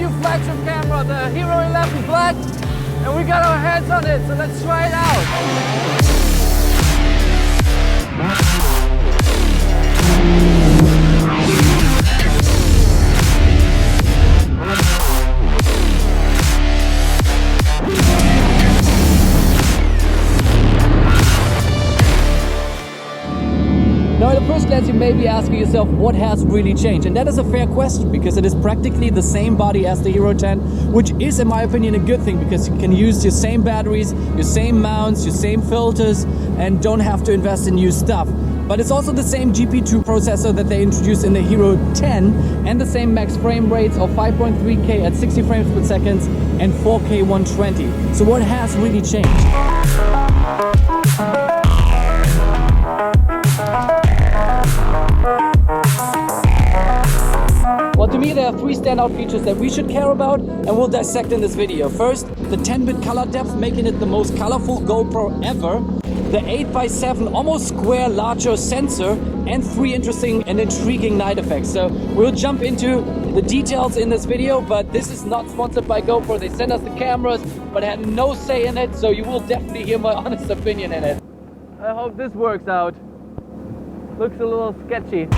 new flagship camera, the Hero 11 Black, and we got our hands on it, so let's try it out. Now at the first glance you may be asking yourself what has really changed, and that is a fair question because it is practically the same body as the Hero 10, which is in my opinion a good thing because you can use your same batteries, your same mounts, your same filters and don't have to invest in new stuff. But it's also the same GP2 processor that they introduced in the Hero 10 and the same max frame rates of 5.3K at 60 frames per second and 4K 120. So what has really changed? Well, to me there are three standout features that we should care about and we'll dissect in this video. First, the 10-bit color depth, making it the most colorful GoPro ever. The 8x7 almost square larger sensor and three interesting and intriguing night effects. So we'll jump into the details in this video, but this is not sponsored by GoPro. They sent us the cameras but had no say in it, so you will definitely hear my honest opinion in it. I hope this works out. Looks a little sketchy.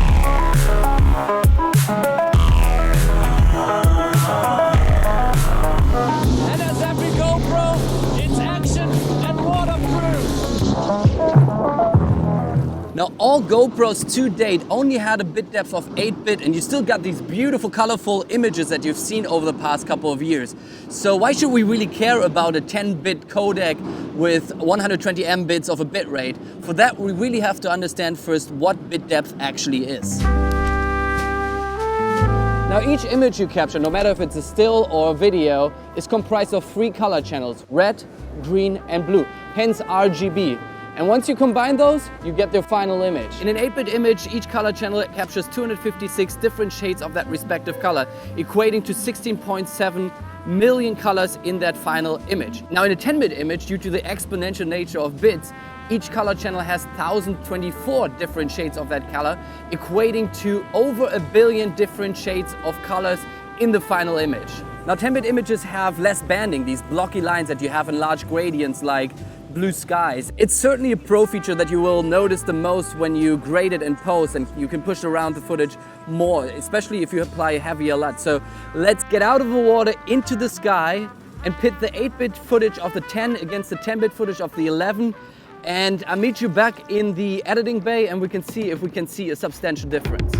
And as every GoPro, it's action and waterproof. Now all GoPros to date only had a bit depth of 8-bit and you still got these beautiful colorful images that you've seen over the past couple of years. So why should we really care about a 10-bit codec with 120 mbits of a bit rate? For that we really have to understand first what bit depth actually is. Now each image you capture, no matter if it's a still or a video, is comprised of three color channels, red, green and blue, hence RGB. And once you combine those, you get the final image. In an 8-bit image, each color channel captures 256 different shades of that respective color, equating to 16.7 million colors in that final image. Now in a 10-bit image, due to the exponential nature of bits, each color channel has 1024 different shades of that color, equating to over 1 billion different shades of colors in the final image. Now 10-bit images have less banding, these blocky lines that you have in large gradients like blue skies. It's certainly a pro feature that you will notice the most when you grade it in post, and you can push around the footage more, especially if you apply a heavier LUT. So let's get out of the water into the sky and pit the 8-bit footage of the 10 against the 10-bit footage of the 11. And I'll meet you back in the editing bay and we can see if we can see a substantial difference.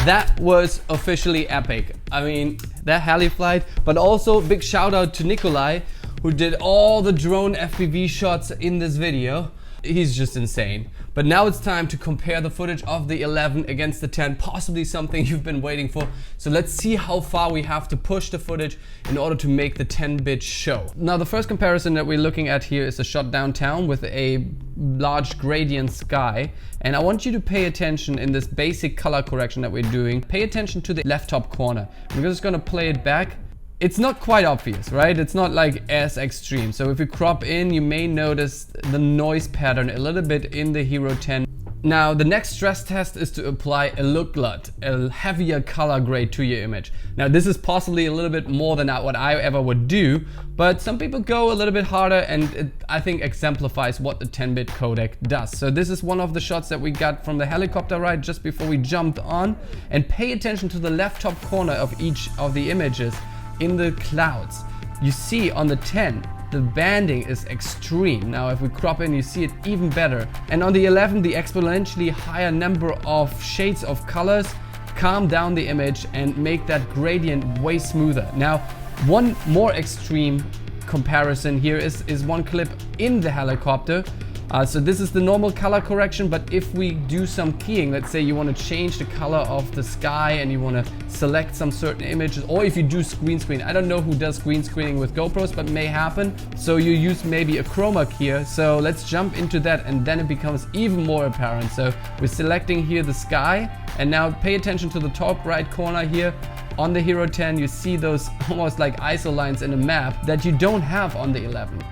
That was officially epic. I mean, that heli flight, but also big shout out to Nikolai, who did all the drone FPV shots in this video. He's just insane. But now it's time to compare the footage of the 11 against the 10, possibly something you've been waiting for. So let's see how far we have to push the footage in order to make the 10-bit show. Now the first comparison that we're looking at here is a shot downtown with a large gradient sky. And I want you to pay attention in this basic color correction that we're doing. Pay attention to the left top corner. We're just gonna play it back. It's not quite obvious, right? It's not like as extreme. So if you crop in, you may notice the noise pattern a little bit in the Hero 10. Now, the next stress test is to apply a look LUT, a heavier color grade to your image. Now, this is possibly a little bit more than what I ever would do, but some people go a little bit harder, and it, I think, exemplifies what the 10-bit codec does. So this is one of the shots that we got from the helicopter ride just before we jumped on. And pay attention to the left top corner of each of the images. In the clouds, you see on the 10, the banding is extreme. Now if we crop in, you see it even better. And on the 11, the exponentially higher number of shades of colors calm down the image and make that gradient way smoother. Now, one more extreme comparison here is one clip in the helicopter So this is the normal color correction, but if we do some keying, let's say you want to change the color of the sky and you want to select some certain images, or if you do green screen, I don't know who does green screening with GoPros, but may happen. So you use maybe a chroma key here. So let's jump into that, and then it becomes even more apparent. So we're selecting here the sky, and now pay attention to the top right corner here. On the Hero 10, you see those almost like ISO lines in a map that you don't have on the 11.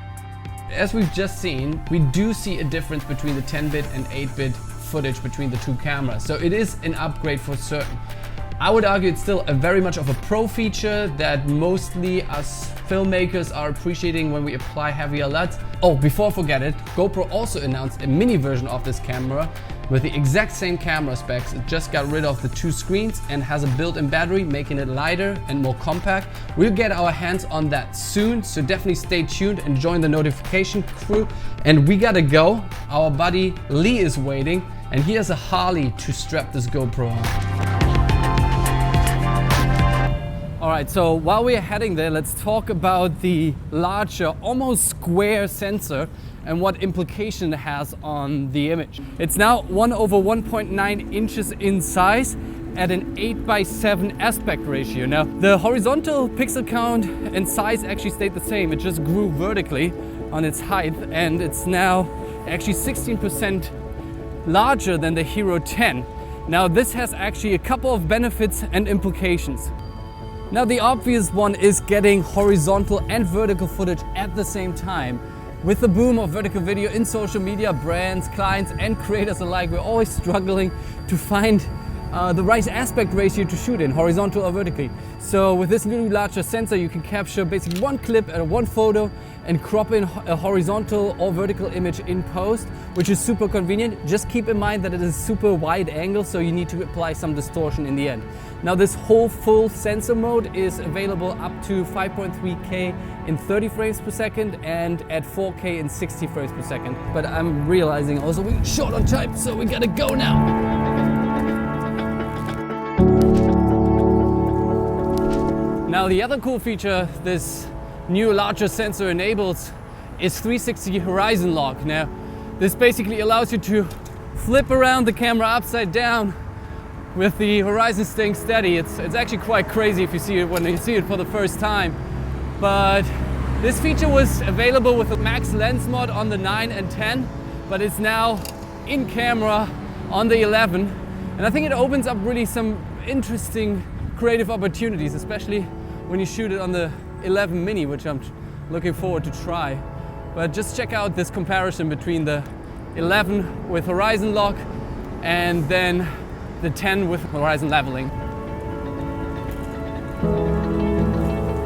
As we've just seen, we do see a difference between the 10-bit and 8-bit footage between the two cameras. So it is an upgrade for certain. I would argue it's still a very much of a pro feature that mostly us filmmakers are appreciating when we apply heavier LUTs. Oh, before I forget it, GoPro also announced a mini version of this camera with the exact same camera specs. It just got rid of the two screens and has a built-in battery, making it lighter and more compact. We'll get our hands on that soon, so definitely stay tuned and join the notification crew. And we gotta go. Our buddy Lee is waiting, and he has a Harley to strap this GoPro on. Alright, so while we're heading there, let's talk about the larger, almost square sensor and what implication it has on the image. It's now 1/1.9 inches in size at an 8:7 aspect ratio. Now, the horizontal pixel count and size actually stayed the same. It just grew vertically on its height, and it's now actually 16% larger than the Hero 10. Now, this has actually a couple of benefits and implications. Now, the obvious one is getting horizontal and vertical footage at the same time. With the boom of vertical video in social media, brands, clients and creators alike, we're always struggling to find the right aspect ratio to shoot in, horizontal or vertically. So with this new larger sensor, you can capture basically one clip and one photo and crop in a horizontal or vertical image in post, which is super convenient. Just keep in mind that it is super wide angle, so you need to apply some distortion in the end. Now, this whole full sensor mode is available up to 5.3K in 30 frames per second and at 4K in 60 frames per second. But I'm realizing also we're short on time, so we gotta go now. Now, the other cool feature this new larger sensor enables is 360 horizon lock. Now, this basically allows you to flip around the camera upside down with the horizon staying steady. It's actually quite crazy if you see it when you see it for the first time. But this feature was available with the max lens mod on the 9 and 10, but it's now in camera on the 11. And I think it opens up really some interesting creative opportunities, especially when you shoot it on the 11 mini, which I'm looking forward to try. But just check out this comparison between the 11 with horizon lock and then the 10 with horizon leveling.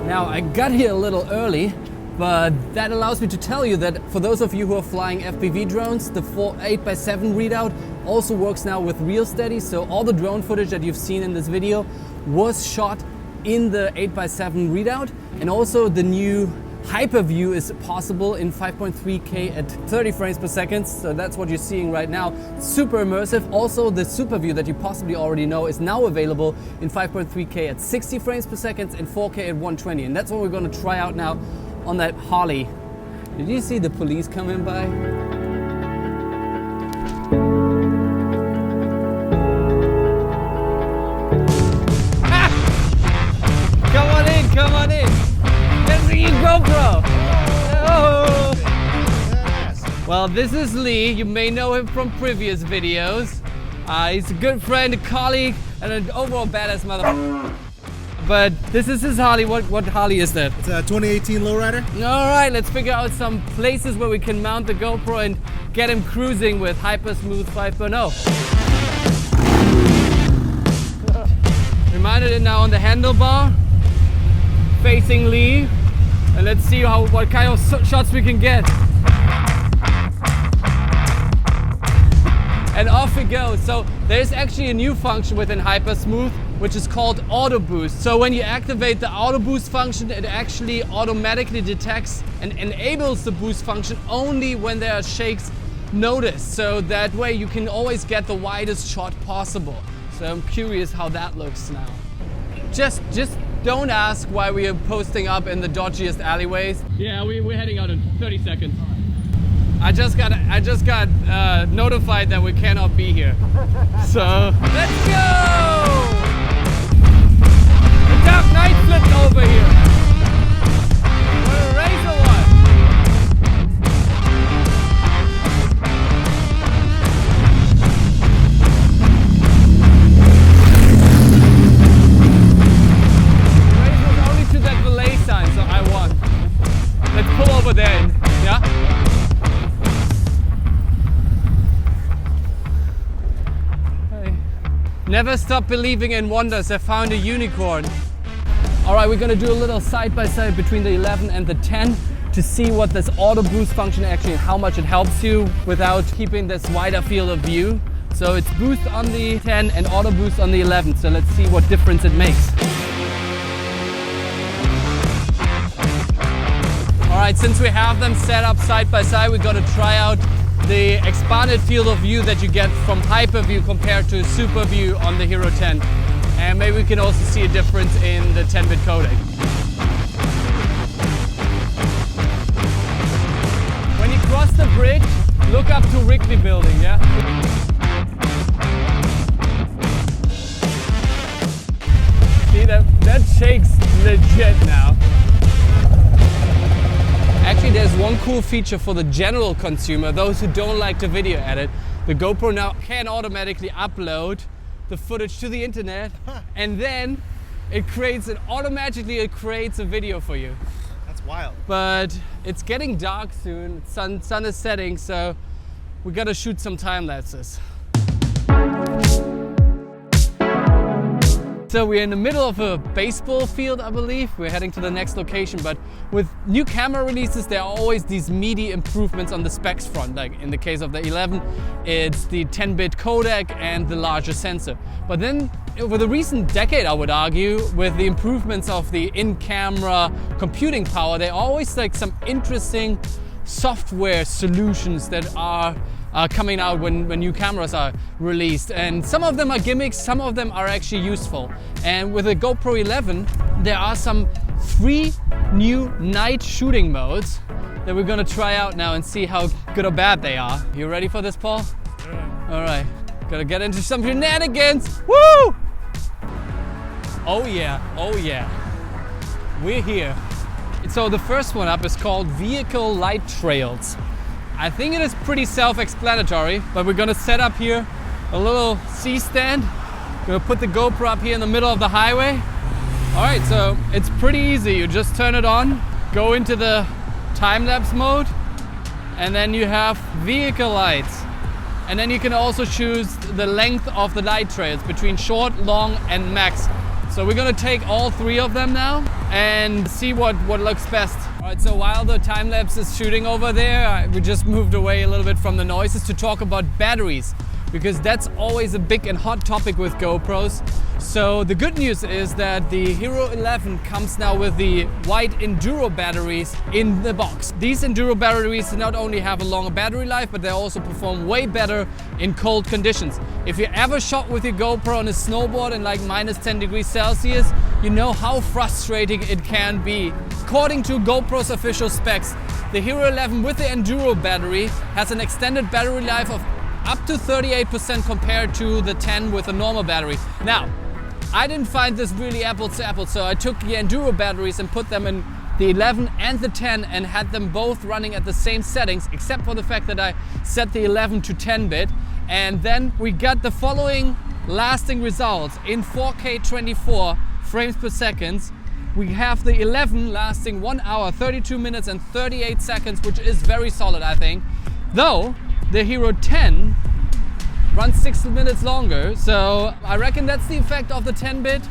Now, I got here a little early, but that allows me to tell you that for those of you who are flying FPV drones, the 8x7 readout also works now with real steady. So all the drone footage that you've seen in this video was shot in the 8x7 readout, and also the new hyper view is possible in 5.3K at 30 frames per second. So that's what you're seeing right now. Super immersive. Also, the super view that you possibly already know is now available in 5.3K at 60 frames per second and 4K at 120. And that's what we're going to try out now on that Harley. Did you see the police coming by? Come on in. Let's see you, GoPro. Oh. Well, this is Lee. You may know him from previous videos. He's a good friend, a colleague, and an overall badass motherfucker. But this is his Harley. What Harley is that? It's a 2018 lowrider. All right, let's figure out some places where we can mount the GoPro and get him cruising with HyperSmooth 5.0. Reminded it now on the handlebar, facing Lee, and let's see what kind of shots we can get. And off we go. So there's actually a new function within HyperSmooth, which is called Auto Boost. So when you activate the Auto Boost function, it actually automatically detects and enables the boost function only when there are shakes noticed. So that way you can always get the widest shot possible. So I'm curious how that looks now. Just don't ask why we are posting up in the dodgiest alleyways. Yeah, we're heading out in 30 seconds. I just got notified that we cannot be here. So let's go! The Dark Knight flipped over here. What a race or what? The race was only to that belay sign, so I won. Let's pull over there, yeah? Never stop believing in wonders. I found a unicorn. All right, we're gonna do a little side-by-side between the 11 and the 10 to see what this auto boost function actually, how much it helps you without keeping this wider field of view. So it's boost on the 10 and auto boost on the 11. So let's see what difference it makes. All right, since we have them set up side by side, we're gonna try out the expanded field of view that you get from hyper view compared to super view on the Hero 10. And maybe we can also see a difference in the 10-bit codec. When you cross the bridge, look up to Wrigley Building, yeah? See, that shakes legit now. Actually, there's one cool feature for the general consumer, those who don't like to video edit. The GoPro now can automatically upload the footage to the internet, and then it automatically creates a video for you. That's wild. But it's getting dark soon, sun is setting, so we gotta shoot some time lapses. So we're in the middle of a baseball field, I believe. We're heading to the next location, but with new camera releases, there are always these meaty improvements on the specs front. Like in the case of the 11, it's the 10-bit codec and the larger sensor. But then over the recent decade, I would argue, with the improvements of the in-camera computing power, there are always like some interesting software solutions that are coming out when new cameras are released, and some of them are gimmicks, some of them are actually useful. And with the GoPro 11 there are some 3 new night shooting modes that we're gonna try out now and see how good or bad they are. You ready for this, Paul? Yeah. All right, gotta get into some shenanigans. Woo! Oh yeah, oh yeah, we're here. So the first one up is called Vehicle Light Trails. I think it is pretty self-explanatory, but we're gonna set up here a little C-stand. Gonna put the GoPro up here in the middle of the highway. All right, so it's pretty easy. You just turn it on, go into the time-lapse mode, and then you have vehicle lights. And then you can also choose the length of the light trails between short, long, and max. So we're gonna take all 3 of them now and see what looks best. All right, so while the time lapse is shooting over there, we just moved away a little bit from the noises to talk about batteries, because that's always a big and hot topic with GoPros. So the good news is that the Hero 11 comes now with the white Enduro batteries in the box. These Enduro batteries not only have a longer battery life, but they also perform way better in cold conditions. If you ever shot with your GoPro on a snowboard in like minus 10 degrees Celsius, you know how frustrating it can be. According to GoPro's official specs, the Hero 11 with the Enduro battery has an extended battery life of up to 38% compared to the 10 with a normal battery. Now, I didn't find this really apples to apples, so I took the Enduro batteries and put them in the 11 and the 10 and had them both running at the same settings, except for the fact that I set the 11 to 10-bit. And then we got the following lasting results in 4K 24 frames per second. We have the 11 lasting 1 hour, 32 minutes and 38 seconds, which is very solid, I think. Though the Hero 10 runs 6 minutes longer, so I reckon that's the effect of the 10-bit,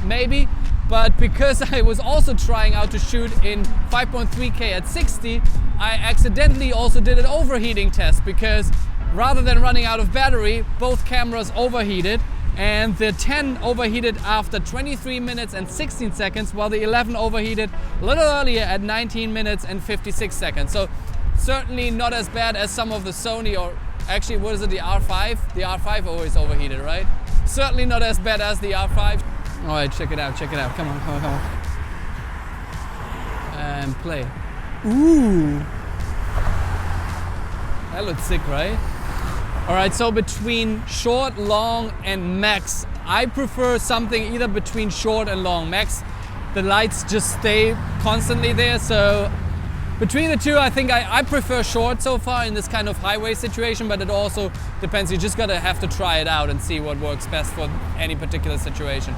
maybe. But because I was also trying out to shoot in 5.3K at 60, I accidentally also did an overheating test, because rather than running out of battery, both cameras overheated, and the 10 overheated after 23 minutes and 16 seconds, while the 11 overheated a little earlier at 19 minutes and 56 seconds. So certainly not as bad as some of the Sony, or actually, what is it, the R5? The R5 always overheated, right? Certainly not as bad as the R5. All right, check it out, come on. And play. Ooh. That looks sick, right? All right, so between short, long, and max, I prefer something either between short and long. Max, the lights just stay constantly there, so between the two, I think I prefer short so far in this kind of highway situation, but it also depends. You just gotta have to try it out and see what works best for any particular situation.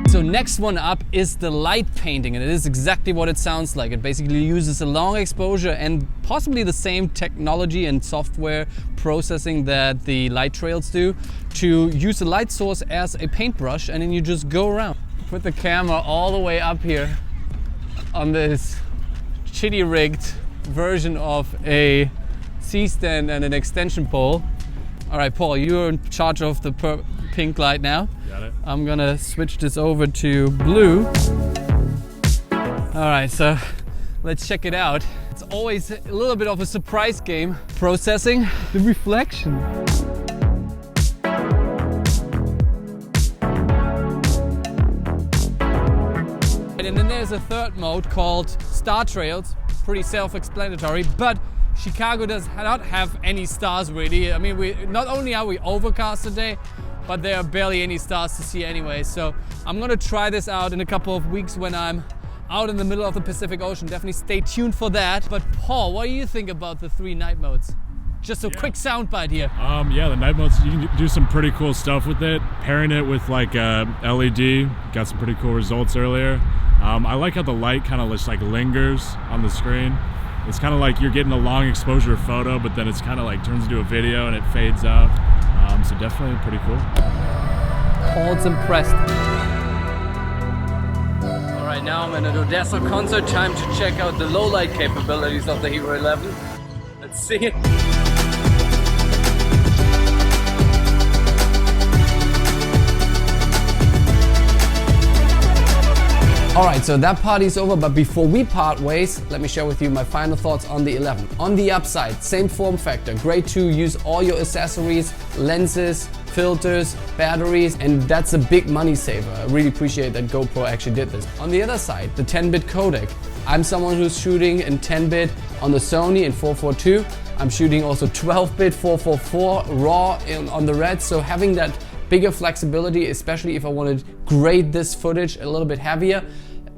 So next one up is the light painting, and it is exactly what it sounds like. It basically uses a long exposure and possibly the same technology and software processing that the light trails do to use a light source as a paintbrush, and then you just go around. Put the camera all the way up here on this shitty rigged version of a C-stand and an extension pole. All right, Paul, you're in charge of the pink light now. Got it. I'm gonna switch this over to blue. All right, so let's check it out. It's always a little bit of a surprise game, processing the reflection. And then there's a third mode called Star Trails, pretty self-explanatory, but Chicago does not have any stars really. I mean, not only are we overcast today, but there are barely any stars to see anyway. So I'm gonna try this out in a couple of weeks when I'm out in the middle of the Pacific Ocean. Definitely stay tuned for that. But Paul, what do you think about the 3 night modes? Just a quick soundbite here. Yeah, the night modes, you can do some pretty cool stuff with it. Pairing it with like LED, got some pretty cool results earlier. I like how the light kind of just like lingers on the screen. It's kind of like you're getting a long exposure photo, but then it's kind of like turns into a video and it fades out. So definitely pretty cool. Paul's impressed. All right, now I'm in an Odessa concert. Time to check out the low light capabilities of the Hero 11. Let's see it. Alright, so that party's over, but before we part ways, let me share with you my final thoughts on the 11. On the upside, same form factor, great to use all your accessories, lenses, filters, batteries, and that's a big money saver. I really appreciate that GoPro actually did this. On the other side, the 10-bit codec. I'm someone who's shooting in 10-bit on the Sony in 442. I'm shooting also 12-bit 444 RAW on the Red, so having that bigger flexibility, especially if I want to grade this footage a little bit heavier,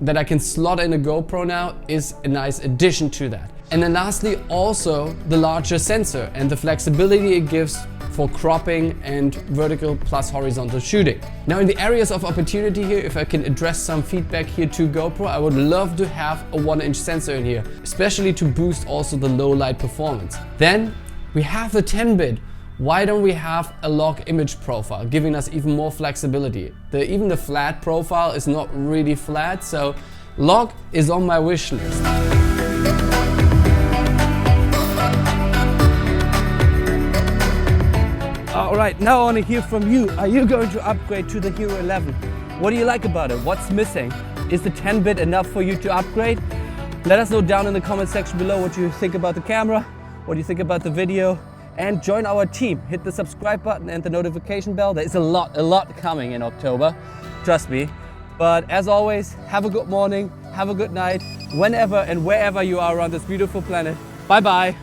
that I can slot in a GoPro now is a nice addition to that. And then lastly, also the larger sensor and the flexibility it gives for cropping and vertical plus horizontal shooting. Now in the areas of opportunity here, if I can address some feedback here to GoPro, I would love to have a 1-inch sensor in here, especially to boost also the low light performance. Then we have the 10-bit. Why don't we have a log image profile, giving us even more flexibility? Even the flat profile is not really flat, so log is on my wish list. All right, now I want to hear from you. Are you going to upgrade to the Hero 11? What do you like about it? What's missing? Is the 10-bit enough for you to upgrade? Let us know down in the comment section below what you think about the camera, what you think about the video. And join our team. Hit the subscribe button and the notification bell. There is a lot coming in October, trust me. But as always, have a good morning, have a good night, whenever and wherever you are around this beautiful planet. Bye bye.